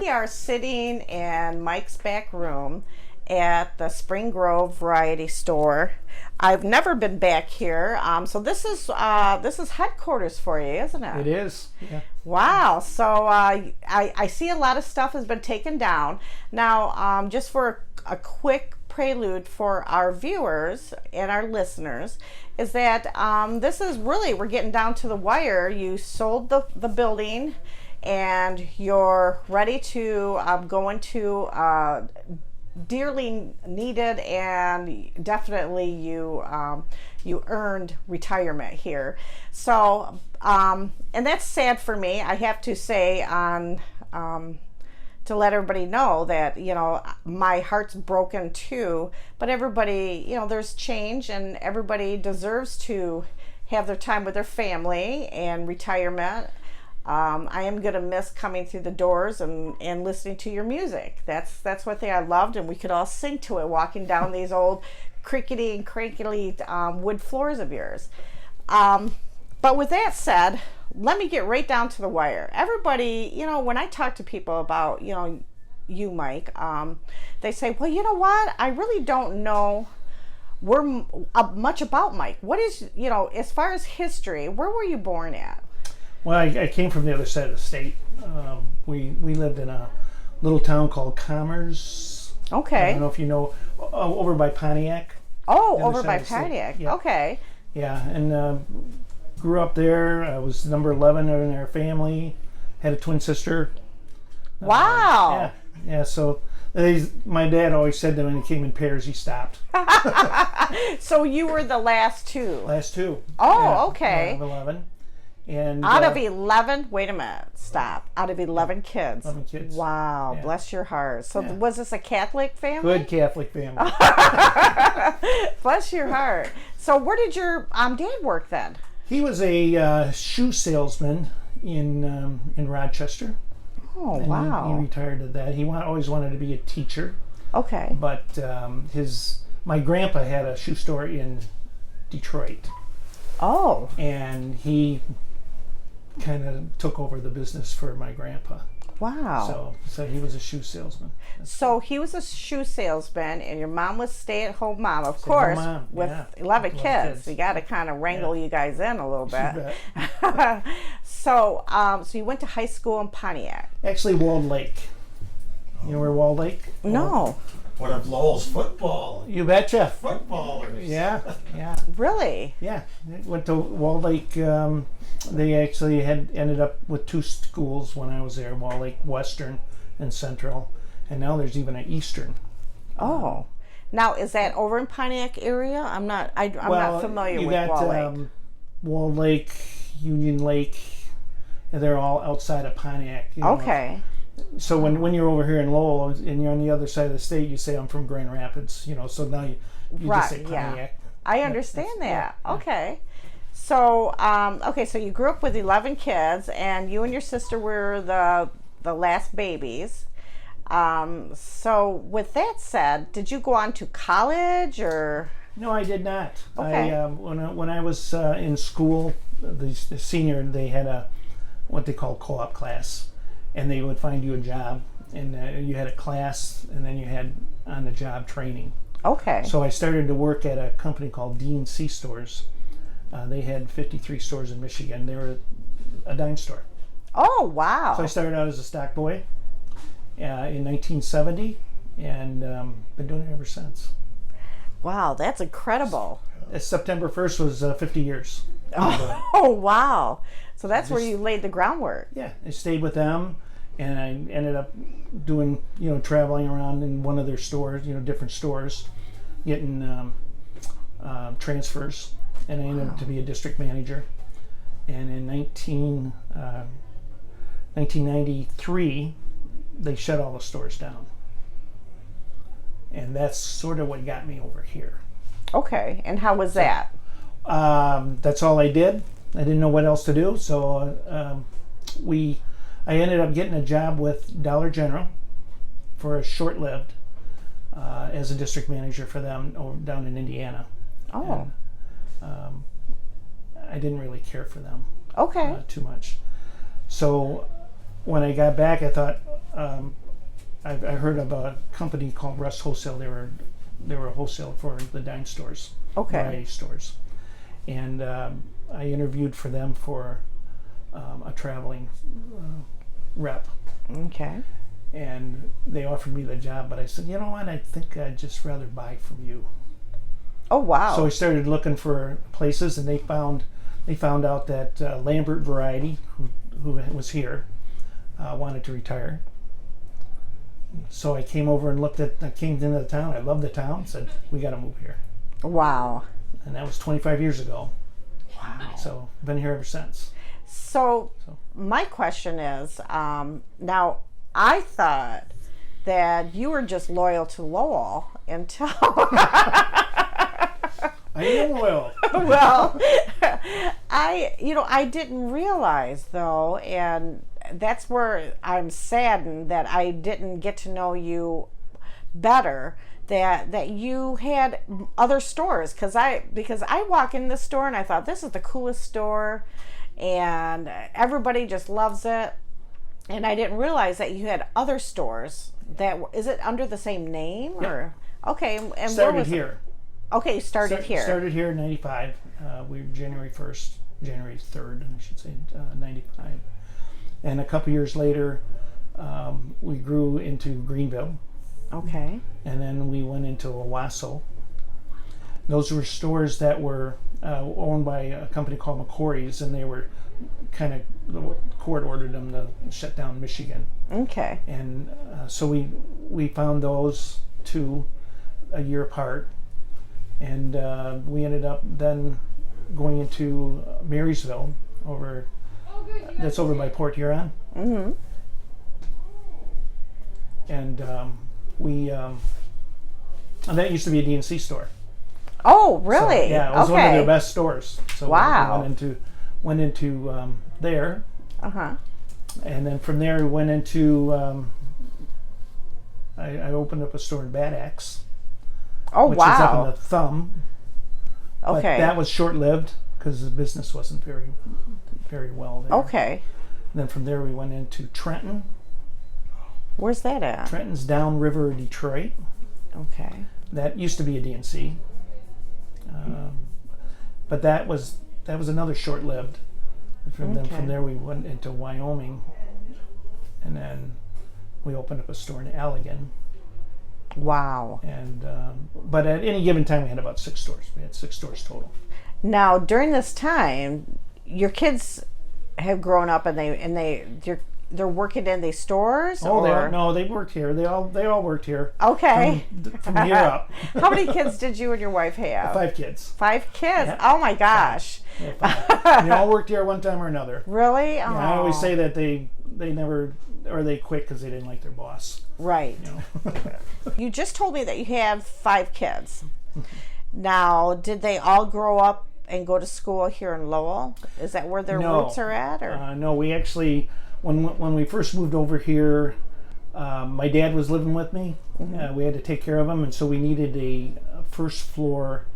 we are sitting in Mike's back room at the Spring Grove Variety Store. I've never been back here, so this is headquarters for you, isn't it? It is. Yeah. Wow. So I see a lot of stuff has been taken down. Now, just for a quick prelude for our viewers and our listeners, is that this is really, we're getting down to the wire. You sold the building, and you're ready to go into dearly needed, and definitely you earned retirement here. So and that's sad for me, I have to say, on to let everybody know that, you know, my heart's broken too, but everybody, you know, there's change, and everybody deserves to have their time with their family and retirement. I am gonna miss coming through the doors and listening to your music. That's one thing I loved, and we could all sing to it walking down these old crickety and crankly wood floors of yours. But with that said, let me get right down to the wire. Everybody, you know, when I talk to people about, you know, you, Mike, they say, well, you know what? I really don't know much about Mike. What is, you know, as far as history, where were you born at? Well, I came from the other side of the state. We lived in a little town called Commerce. Okay. I don't know if you know, over by Pontiac. Oh, over by Pontiac. Yeah. Okay. Yeah, and grew up there. I was number 11 in our family. Had a twin sister. Wow. Yeah. So my dad always said that when he came in pairs, he stopped. So you were the last two. Last two. Oh, yeah, okay. Out of 11. And out of 11, wait a minute, stop. Out of 11 kids. 11 kids. Wow, yeah. Bless your heart. So was this a Catholic family? Good Catholic family. Bless your heart. So where did your dad work then? He was a shoe salesman in Rochester. Oh, and wow. He retired at that. He always wanted to be a teacher. Okay. But my grandpa had a shoe store in Detroit. Oh. And he kind of took over the business for my grandpa. Wow. So he was a shoe salesman. So he was a shoe salesman, and your mom was stay-at-home mom, of course, with 11 kids. You got to kind of wrangle you guys in a little bit. So you went to high school in Pontiac. Actually, Walled Lake. You know where Walled Lake? No. What of Lowell's football? You betcha. Footballers. Yeah. Really? Yeah. Went to Walled Lake. They actually had ended up with two schools when I was there: Walled Lake Western and Central, and now there's even an Eastern. Oh. Now is that over in Pontiac area? I'm not familiar with Walled Lake. Walled Lake, Union Lake, they're all outside of Pontiac. You know. Okay. So when you're over here in Lowell and you're on the other side of the state, you say I'm from Grand Rapids, you know. So now you just say Pontiac. Yeah. I understand that. Yeah. Okay. So so you grew up with 11 kids, and you and your sister were the last babies. So with that said, did you go on to college or? No, I did not. Okay. When I was in school, the senior, they had what they call co-op class. And they would find you a job, and you had a class, and then you had on-the-job training. Okay. So I started to work at a company called D&C Stores. They had 53 stores in Michigan. They were a dime store. Oh, wow. So I started out as a stock boy in 1970, and been doing it ever since. Wow, that's incredible. September 1st was 50 years. Oh, wow. So that's where you laid the groundwork. Yeah, I stayed with them, and I ended up doing, traveling around in one of their stores, different stores, getting transfers, and I ended up to be a district manager. And in 1993, they shut all the stores down. And that's sort of what got me over here. Okay, and how was that? That's all I did. I didn't know what else to do, so I ended up getting a job with Dollar General for a short-lived as a district manager for them down in Indiana. Oh. And, I didn't really care for them too much. So when I got back, I thought I heard of a company called Russ Wholesale. They were a wholesale for the dime stores, variety stores, and I interviewed for them for a traveling rep. Okay. And they offered me the job, but I said, you know what? I think I'd just rather buy from you. Oh wow. So I started looking for places, and they found out that Lambert Variety, who was here, wanted to retire. So I came over and I came into the town. I loved the town. Said, we got to move here. Wow. And that was 25 years ago. Wow. So I've been here ever since. So my question is, now I thought that you were just loyal to Lowell until I am loyal. well, I didn't realize though, and that's where I'm saddened that I didn't get to know you better. That you had other stores, because I walk in this store and I thought this is the coolest store, and everybody just loves it, and I didn't realize that you had other stores. Is it under the same name? Yep. Or okay, and Started here. Okay, you started here. Started here in '95. We were January 3rd, I should say, '95. And a couple years later, we grew into Greenville. Okay. And then we went into Owasso. Those were stores that were owned by a company called McCory's, and they were the court ordered them to shut down Michigan. Okay. And so we found those two a year apart, and we ended up then going into Marysville, that's over by Port Huron. Mm-hmm. And and that used to be a DNC store. Oh, really? So, yeah, it was one of their best stores. So wow. we went into there. Uh-huh. And then from there we went into I opened up a store in Bad Axe. Oh, which wow. is up in the Thumb. Okay. But that was short-lived because the business wasn't very well there. Okay. And then from there we went into Trenton. Where's that at? Trenton's downriver Detroit. Okay. That used to be a DNC. But that was another short-lived. Then from there we went into Wyoming, and then we opened up a store in Allegan. Wow. And but at any given time we had about 6 stores. We had 6 stores total. Now during this time, your kids have grown up, and they're working in these stores. No, they worked here. They all worked here. Okay. From here up. How many kids did you and your wife have? 5 kids. 5 kids. Yeah. Oh my gosh. Yeah, 5. They all worked here one time or another. Really? Yeah, I always say that they never, or they quit because they didn't like their boss. Right. You know? You just told me that you have 5 kids. Now, did they all grow up and go to school here in Lowell? Is that where their roots are at? Or? No, we actually, when we first moved over here, my dad was living with me. Mm-hmm. We had to take care of him, and so we needed a first floor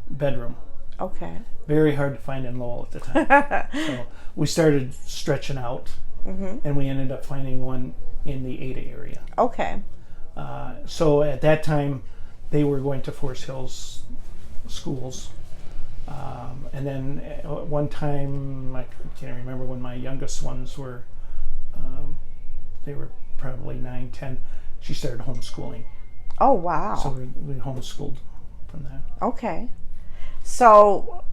bedroom. Okay. Very hard to find in Lowell at the time. So we started stretching out, and we ended up finding one in the Ada area. Okay. So at that time, they were going to Forest Hills schools. And then at one time, I can't remember when my youngest ones were, they were probably 9, 10. She started homeschooling. Oh, wow. So we homeschooled from that. Okay. So,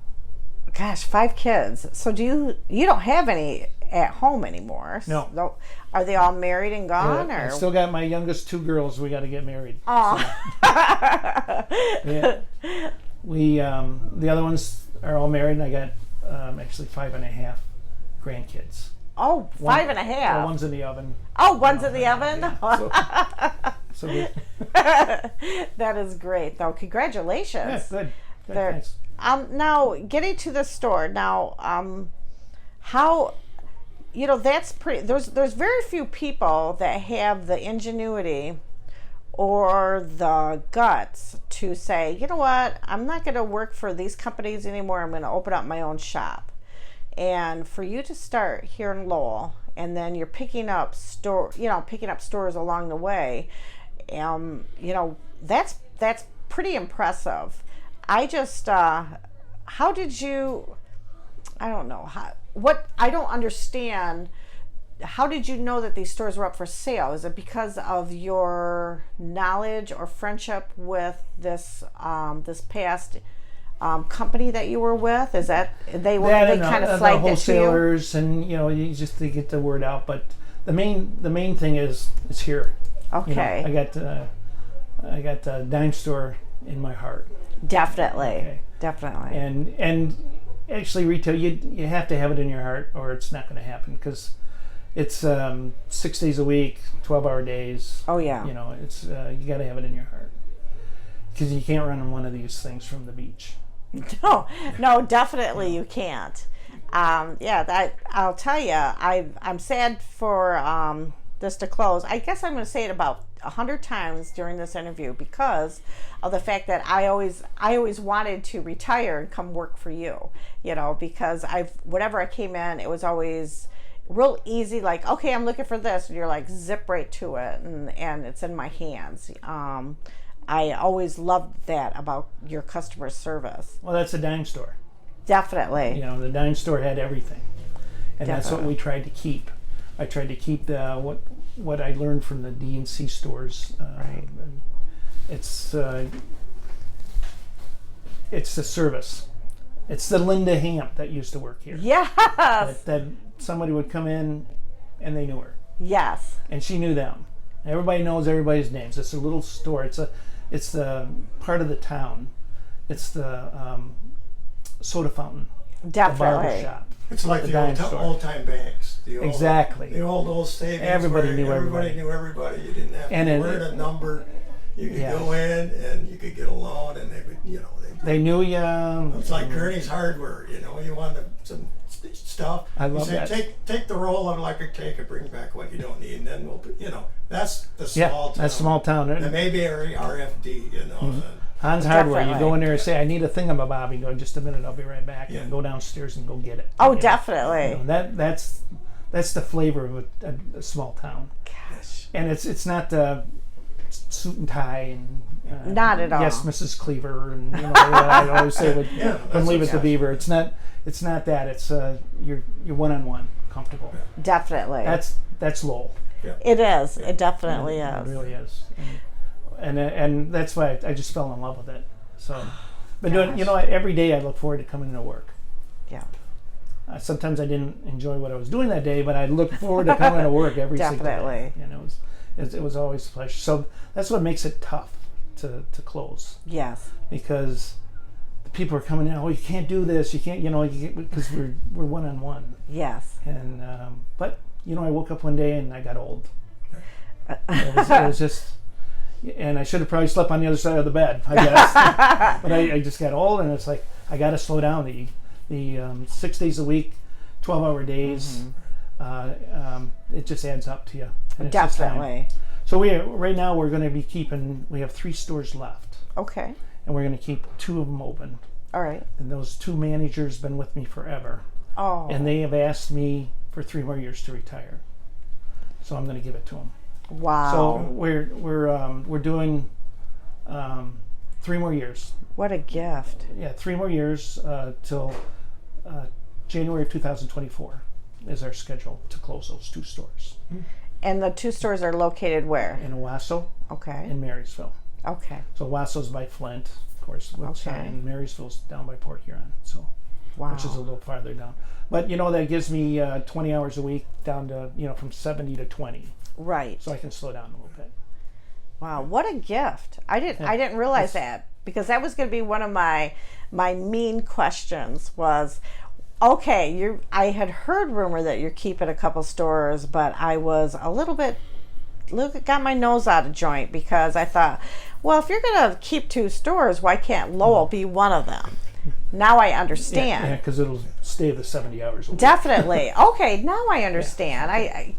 gosh, 5 kids. So you don't have any at home anymore? No. So, are they all married and gone? I or? still got my youngest 2 girls. We got to get married. Oh. So, yeah. We the other ones are all married, and I got actually 5.5 grandkids. Oh, 5.5. Well, one's in the oven. Oh, one's in the oven? Yeah. So we, That is great, though. Congratulations. yeah, good. Thanks. Now, getting to the store. Now, how, that's pretty, there's very few people that have the ingenuity or the guts to say, you know what, I'm not going to work for these companies anymore. I'm going to open up my own shop. And for you to start here in Lowell and then you're picking up stores along the way. That's pretty impressive. I just, how did you? I don't know I don't understand. How did you know that these stores were up for sale? Is it because of your knowledge or friendship with this past company that you were with? Is that they kind of flagged the it to you? wholesalers, and you just to get the word out. But the main thing is it's here. Okay. I got a dime store in my heart. Definitely. Okay. Definitely. And actually, retail, you have to have it in your heart, or it's not going to happen, because it's 6 days a week, 12-hour days. Oh yeah. It's you got to have it in your heart, because you can't run on one of these things from the beach. No, definitely you can't. I'll tell you, I'm sad for this to close. I guess I'm going to say it about 100 times during this interview, because of the fact that I always wanted to retire and come work for you. Because whenever I came in, it was always real easy. Like, okay, I'm looking for this, and you're like, zip right to it, and it's in my hands. I always loved that about your customer service. Well, that's a dime store. Definitely. The dime store had everything, and that's what Definitely. we tried to keep. I tried to keep what I learned from the D&C stores. Right. It's the service. It's the Linda Hamp that used to work here. Yes. That somebody would come in, and they knew her, Yes. and she knew them. Everybody knows everybody's names. It's a little store. It's the part of the town. It's the soda fountain. Definitely. The barber shop. It's like The the dime store. old-time banks. Exactly. The old stadiums. Everybody where knew everybody. everybody. Knew everybody. You didn't have And to it- learn a number. You could Yeah. go in and you could get a loan, and they would, They knew you. It's like Kearney's Hardware. You wanted some stuff. I love you say, that. Take the roll of electric tape and bring back what you don't need, and then we'll. That's the Yeah, small town. that's small town. And maybe a RFD. Hans Hardware. You Definitely. go in there and say, "I need a thingamabob." You go, "Just a minute, I'll be right back." Yeah. And go downstairs and go get it. Oh, definitely. That's the flavor of a small town. Gosh. And it's not the suit and tie and Not at all. Yes, Mrs. Cleaver, and what I always say with Yeah, when Leave It that's to okay. Beaver. It's not that. It's you're one-on-one, comfortable. Definitely. That's Lowell. It is. It definitely It is. really is. And that's why I just fell in love with it. So, but doing, every day I look forward to coming to work. Yeah. Sometimes I didn't enjoy what I was doing that day, but I looked forward to coming to work every single day. Definitely. It was always a pleasure. So that's what makes it tough to close, Yes. because the people are coming in. Oh, you can't do this. You can't. Because we're one-on-one. Yes. And but I woke up one day and I got old. It was just, and I should have probably slept on the other side of the bed, I guess. But I just got old, and it's like I got to slow down. The 6 days a week, 12-hour days. It just adds up to you. And it's just time. Definitely. So right now we're going to be keeping. We have 3 stores left, Okay. and we're going to keep 2 of them open. All right. And those 2 managers been with me forever, Oh. and they have asked me for 3 more years to retire. So I'm going to give it to them. Wow. So we're doing 3 more years. What a gift. Yeah, 3 more years till January of 2024 is our schedule to close those 2 stores. And the 2 stores are located where? In Owasso Okay. and Marysville. Okay. So Owasso's by Flint, of course, Okay. and Marysville's down by Port Huron, so Wow. which is a little farther down. But that gives me 20 hours a week down to from 70 to 20, Right. so I can slow down a little bit. Wow, what a gift. I didn't realize that, because that was going to be one of my mean questions was, okay, I had heard rumor that you're keeping a couple stores, but I was a little bit got my nose out of joint, because I thought, well, if you're going to keep 2 stores, why can't Lowell be one of them? Now I understand. Yeah, because it'll stay the 70 hours a week. Definitely. Okay, now I understand.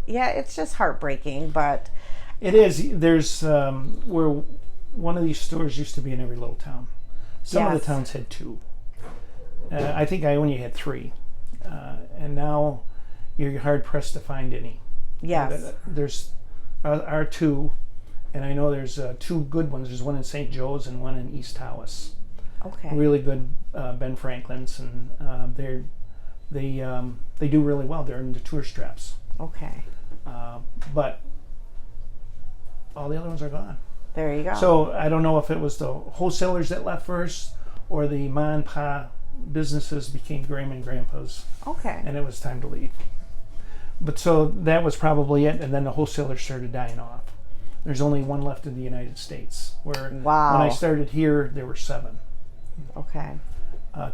It's just heartbreaking, but It is. There's where one of these stores used to be in every little town. Some of Yes. the towns had 2. I think I only had 3. and now you're hard pressed to find any. Yes. There's are two, and I know there's two good ones. There's one in St. Joe's and one in East Tawas. Okay. Really good Ben Franklins, and they do really well. They're in the tour straps. Okay. But all the other ones are gone. There you go. So I don't know if it was the wholesalers that left first, or the ma and pa businesses became Graham and Grandpa's, okay. and it was time to leave. But so that was probably it, and then the wholesalers started dying off. There's only one left in the United States, where Wow. when I started here, there were 7 Okay.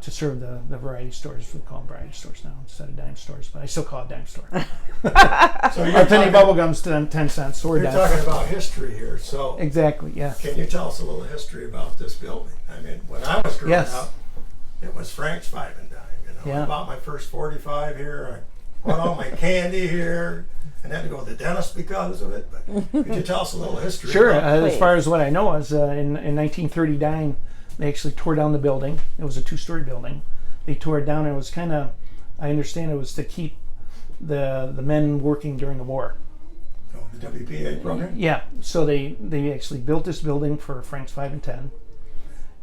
to serve the variety stores. We call them variety stores now instead of dime stores, but I still call it dime store. So Our penny bubble gum's 10 cents, so we're You're done. talking about history here, so Exactly, yeah. can you tell us a little history about this building? I mean, when I was growing Yes. up, it was Frank's 5 and dime. Yeah. I bought my first 45 here. I bought all my candy here, and had to go to the dentist because of it. But could you tell us a little history? Sure. about As far as what I know is in 1939, they actually tore down the building. It was a 2-story building. They tore it down, and it was kind of, I understand it was to keep the men working during the war. the WPA program? Yeah. So they actually built this building for Frank's 5 and 10,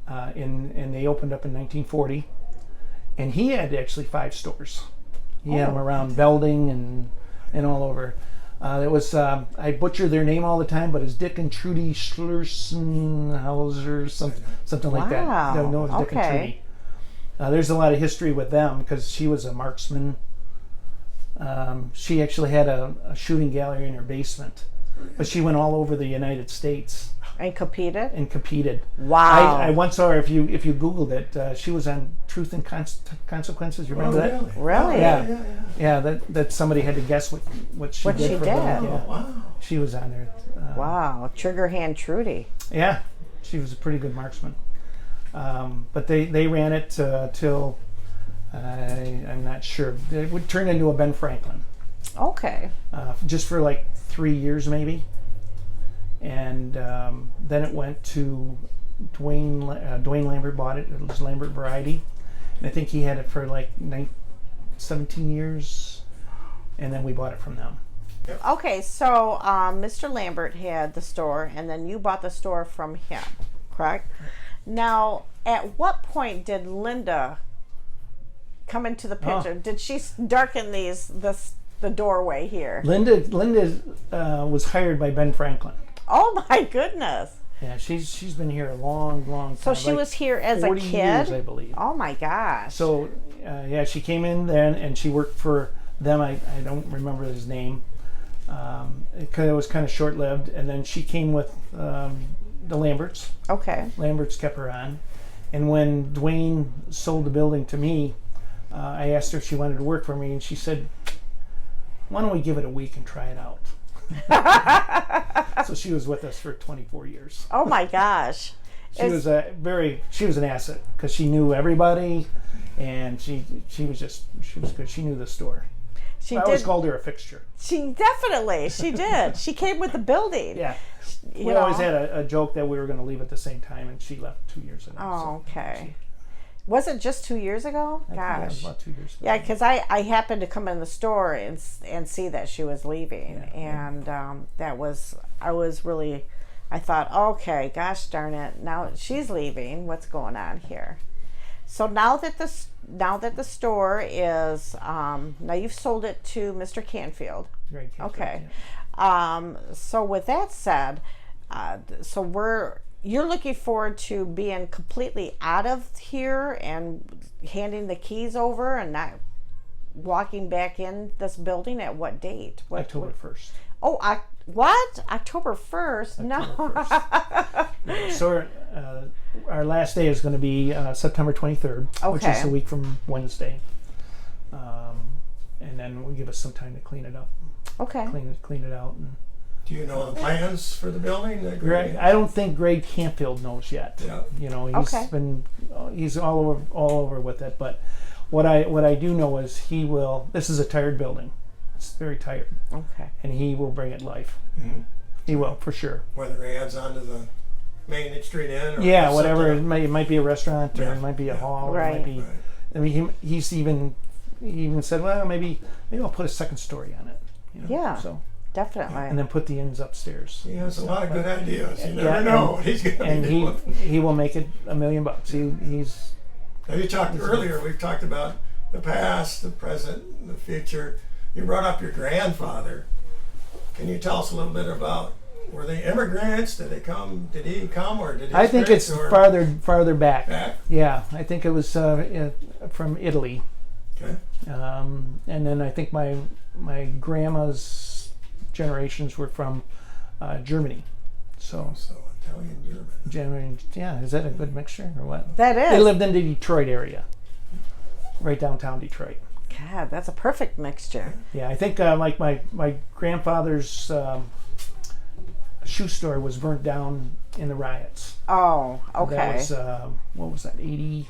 and they opened up in 1940. And he had actually 5 stores. He had them around Belding and all over. It was I butcher their name all the time, but it's Dick and Trudy Schlersenhauser, something like that. Wow. They're known as Dick and Okay. Trudy. There's a lot of history with them because she was a marksman. She actually had a shooting gallery in her basement, but she went all over the United States And competed? and competed. Wow. I once saw her. If you Googled it, she was on Truth and Consequences. You remember that? Really? Yeah. Yeah, that somebody had to guess what she What did. she for did. them. Yeah. Wow. She was on there. Wow. Trigger hand Trudy. Yeah, she was a pretty good marksman. But they ran it till I'm not sure. It would turn into a Ben Franklin. Okay. Just for like 3 years maybe. And then it went to Dwayne Lambert bought it. It was Lambert Variety. And I think he had it for like 17 years. And then we bought it from them. Okay, so Mr. Lambert had the store, and then you bought the store from him, correct? Now, at what point did Linda come into the picture? Did she darken the doorway here? Linda was hired by Ben Franklin. Oh my goodness! Yeah, she's been here a long time. So she was here as a 40 kid? years, I believe. Oh my gosh! So yeah, she came in then and she worked for them. I don't remember his name. It was kind of short-lived, and then she came with the Lamberts. Okay. Lamberts kept her on, and when Dwayne sold the building to me, I asked her if she wanted to work for me, and she said, "Why don't we give it a week and try it out?" So she was with us for 24 years. Oh my gosh! She was an asset because she knew everybody, and she was good. She knew the store. I always called her a fixture. She did. She came with the building. Yeah. You We know? always had a joke that we were going to leave at the same time, and she left 2 years ago. Oh, okay. Was it just 2 years ago? I think that was Gosh. about 2 years ago. Yeah, because I happened to come in the store and see that she was leaving, and I thought, okay, gosh darn it, now she's leaving. What's going on here? So now that the store is now you've sold it to Mr. Canfield. Greg Canfield, Okay. yeah. So with that said, you're looking forward to being completely out of here and handing the keys over and not walking back in this building at what date? October 1st. Oh, what? October 1st? No. Yeah, so our last day is going to be September 23rd, which is Okay. a week from Wednesday. And then we'll give us some time to clean it up, Okay. clean it out. And Do you know the plans for the building? I don't think Greg Canfield knows yet. Yeah. You know, Okay. he's all over with it. But what I do know is he will. This is a tired building. It's very tired, Okay. and he will bring it life. Mhm. He will for sure. Whether he adds on to the main street inn or Yeah, something whatever. else. It might be a restaurant, or Yeah. it might be a Yeah. hall, or it Right. might be. Right. I mean, he's even he even said, well, maybe I'll put a second story on it. You know? Yeah. So Definitely. and then put the ends upstairs. He has a lot of good ideas. You Yeah, never know what he's going to And do. he will make it $1 million. He's Now you talked earlier. We've talked about the past, the present, the future. You brought up your grandfather. Can you tell us a little bit about? Were they immigrants? Did they come? Did he come, or did he? I think it's farther back. Back. Yeah, I think it was from Italy. Okay. And then I think my grandma's generations were from Germany. So Italian, German. yeah, is that a good mixture or what? That is. They lived in the Detroit area, right downtown Detroit. God, that's a perfect mixture. Yeah, I think like my grandfather's shoe store was burnt down in the riots. Oh, okay. That was what was that? The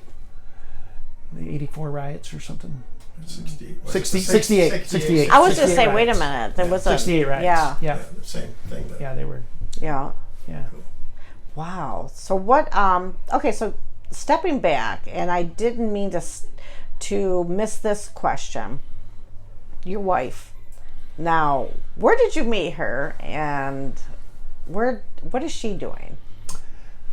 84 riots or something. 68. I was going to 68 say, wait a riots. minute. There was a 68 riots. Yeah. Yeah. The same thing. Yeah, they were. Yeah. Yeah. Wow. So what? Okay. So stepping back, and I didn't mean to miss this question. Your wife. Now, where did you meet her, and what is she doing?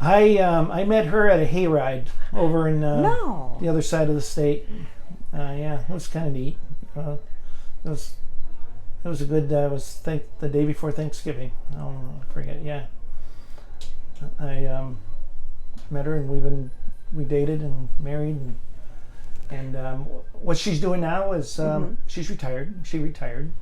I met her at a hayride over in No. the other side of the state. Yeah, it was kind of neat. It was a good. The day before Thanksgiving. I'll forget. Yeah, I met her, and we dated and married, and what she's doing now is she's retired. She retired,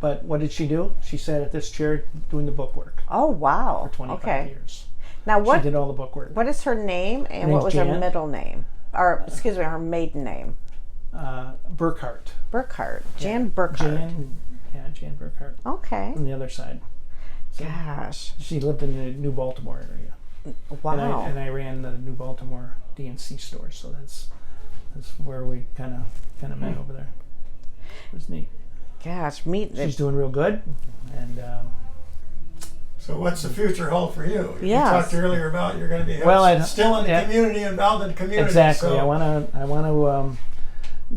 but what did she do? She sat at this chair doing the bookwork Oh, wow. for 25 years. Now, She did all the bookwork. what is her name, and Her what was name's her Jan. middle name? Or, excuse me, her maiden name? Burkhart. Burkhart. Jan Burkhart. Jan Burkhart. Okay. On the other side. So Gosh. she lived in the New Baltimore area. Wow. And I ran the New Baltimore DNC store, so that's where we kind of met over there. It was neat. Gosh, She's doing real good, and So what's the future hold for you? Yes. You talked earlier about you're going to be still in the community, involved in the community. exactly. So I want to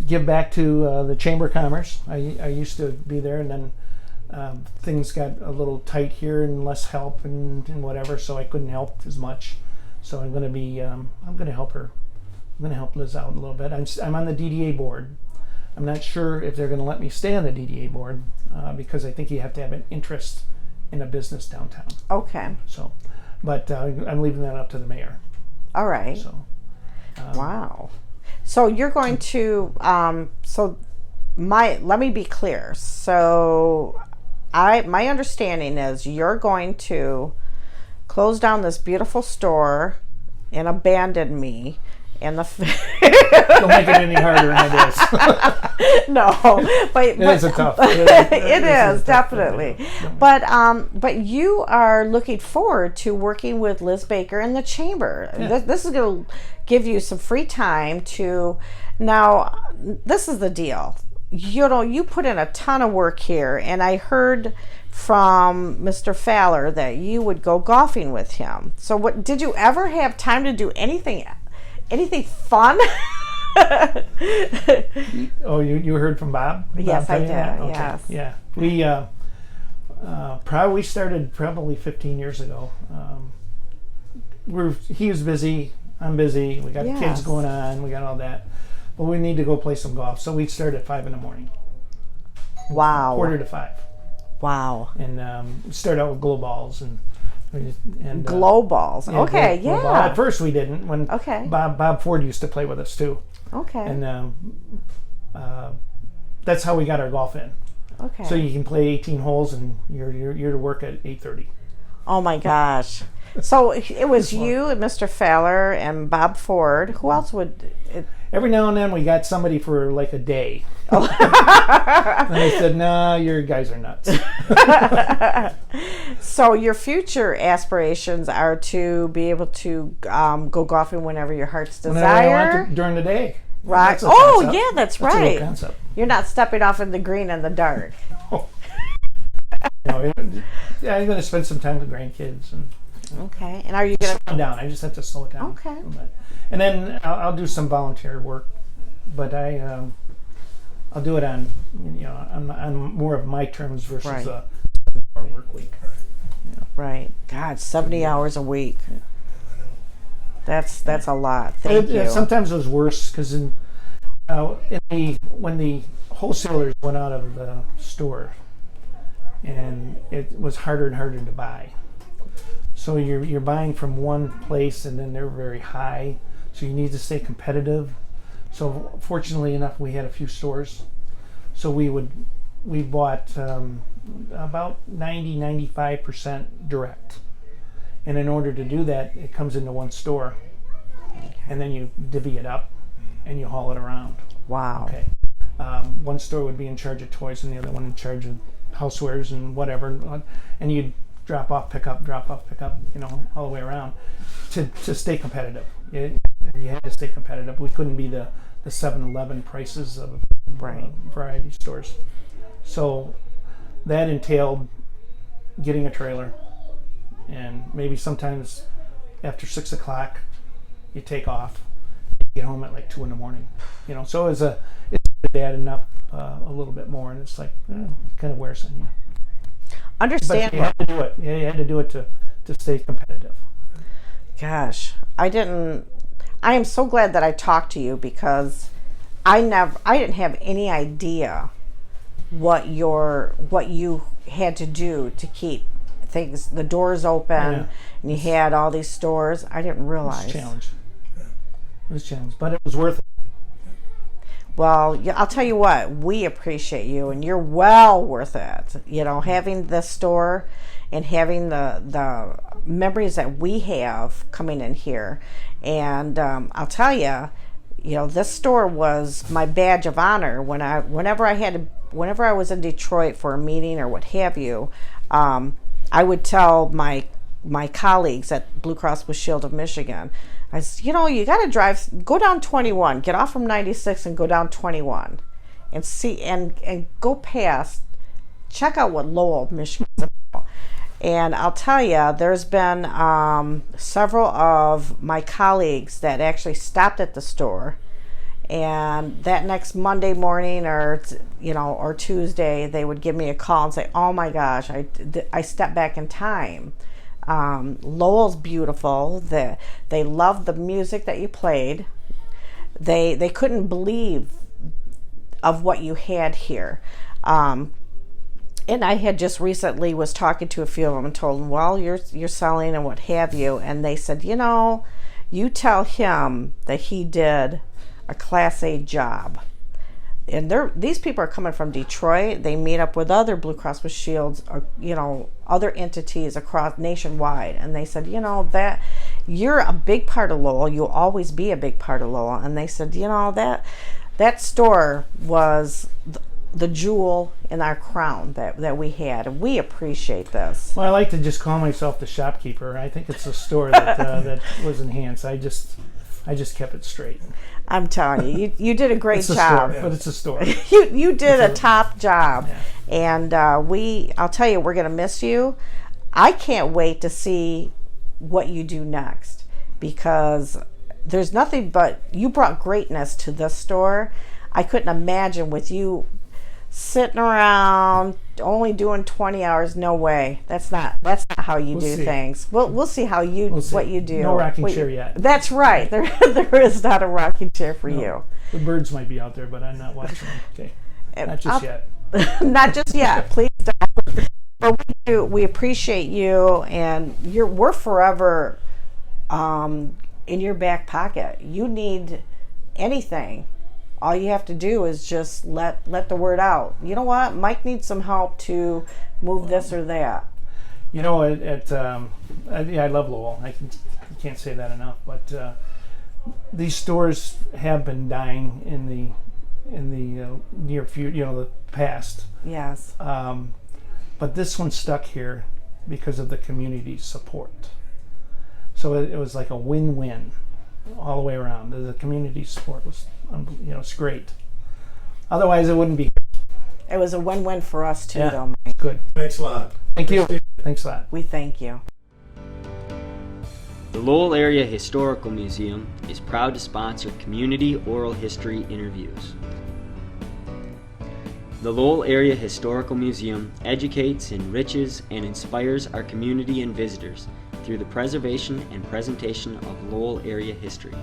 give back to the Chamber of Commerce. I used to be there, and then things got a little tight here and less help and whatever, so I couldn't help as much. So I'm going to be I'm going to help her. I'm going to help Liz out a little bit. I'm on the DDA board. I'm not sure if they're going to let me stay on the DDA board because I think you have to have an interest in a business downtown. Okay. So, but I'm leaving that up to the mayor. All right. So, Wow. So you're going to let me be clear. So my understanding is you're going to close down this beautiful store and abandon me and the don't make it any harder than it is. no, but It is a tough. it is definitely. But you are looking forward to working with Liz Baker in the chamber. Yeah. This is going to give you some free time to. Now, this is the deal. You put in a ton of work here, and I heard from Mr. Fowler that you would go golfing with him. So, what did you ever have time to do anything fun? Oh, you heard from Bob? Yes, Bob I did. that? Okay. Yes. Yeah, we started probably 15 years ago. He was busy. I'm busy. We got Yes. kids going on. We got all that, but we need to go play some golf. So we start at 5 a.m. Wow. 4:45, Wow. and start out with glow balls and Glow balls. yeah, Okay, glow ball. yeah. At first we didn't. When Okay. Bob Ford used to play with us too, Okay. and that's how we got our golf in. Okay. So you can play 18 holes, and you're to work at 8:30. Oh my gosh. So it was you and Mr. Fowler and Bob Ford. Who else would it? Every now and then we got somebody for like a day. And they said, "Nah, your guys are nuts." So your future aspirations are to be able to go golfing whenever your heart's Whenever I desire. want to, during the day. Right. That's a Oh, concept. yeah, that's That's a real right. concept. You're not stepping off in the green in the dark. No, yeah, I'm going to spend some time with grandkids and Okay. And are you gonna? slow down. I just have to slow it down. Okay. And then I'll do some volunteer work, but I'll do it on on more of my terms versus Right. a 7-hour work week. Right. God, 70 hours a week. Yeah. That's a lot. But Thank you. sometimes it was worse because when the wholesalers went out of the store, and it was harder and harder to buy. So you're buying from one place, and then they're very high. So you need to stay competitive. So fortunately enough, we had a few stores. So we bought about 95% direct. And in order to do that, it comes into one store, and then you divvy it up, and you haul it around. Wow. Okay. One store would be in charge of toys, and the other one in charge of housewares and whatever, and you'd drop off, pick up, all the way around to stay competitive. You had to stay competitive. We couldn't be the 7-Eleven prices of Right. variety stores. So that entailed getting a trailer, and maybe sometimes after 6 o'clock you take off, get home at like 2 in the morning. So it's adding up a little bit more, and it's like it kind of wears on you. Understand. But you had to do it. Yeah, you had to do it to stay competitive. Gosh, I am so glad that I talked to you, because I didn't have any idea what you had to do to keep the doors open, Yeah. and you had all these stores. I didn't realize. It was a challenge. It was a challenge, but it was worth it. Well, yeah, I'll tell you what, we appreciate you, and you're well worth it. Having this store and having the memories that we have coming in here. And I'll tell you, this store was my badge of honor whenever I was in Detroit for a meeting or what have you. I would tell my colleagues at Blue Cross Blue Shield of Michigan, I said, you got to go down 21, get off from 96 and go down 21 and see, and go past, check out what Lowell, Michigan is about. And I'll tell you, there's been several of my colleagues that actually stopped at the store, and that next Monday morning or Tuesday, they would give me a call and say, oh my gosh, I stepped back in time. Lowell's beautiful. They loved the music that you played. They couldn't believe of what you had here. And I had just recently was talking to a few of them and told them, well, you're selling and what have you. And they said, you tell him that he did a Class A job. And these people are coming from Detroit. They meet up with other Blue Cross Blue Shields, or other entities across nationwide, and they said, that you're a big part of Lowell. You'll always be a big part of Lowell. And they said, that store was the jewel in our crown that we had, and we appreciate this. Well, I like to just call myself the shopkeeper. I think it's a store that was enhanced. I just kept it straight. I'm telling you, you did a great It's job. a store, but it's a store. You did a top job. Yeah. And I'll tell you, we're going to miss you. I can't wait to see what you do next, because there's nothing but, you brought greatness to this store. I couldn't imagine with you sitting around only doing 20 hours. No way. That's not how you We'll do see. things. We'll see how what you do. No rocking chair yet. That's right. There is not a rocking chair for you. The birds might be out there, but I'm not watching them. Okay. Not just yet. Not just yet. Please don't. But we appreciate you, and we're forever in your back pocket. You need anything, all you have to do is just let the word out. You know what? Mike needs some help to move this or that. I love Lowell. I can't say that enough. But these stores have been dying in the near future, the past. Yes. But this one stuck here because of the community support. So it was like a win-win all the way around. The community support was, it's great. Otherwise, it wouldn't be. It was a win-win for us too, Yeah. though, Mike. Good. Thanks a lot. Thank you. Thanks a lot. We thank you. The Lowell Area Historical Museum is proud to sponsor community oral history interviews. The Lowell Area Historical Museum educates, enriches, and inspires our community and visitors through the preservation and presentation of Lowell area history.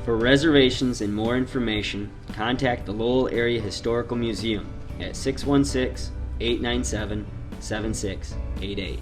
For reservations and more information, contact the Lowell Area Historical Museum at 616-897-7688.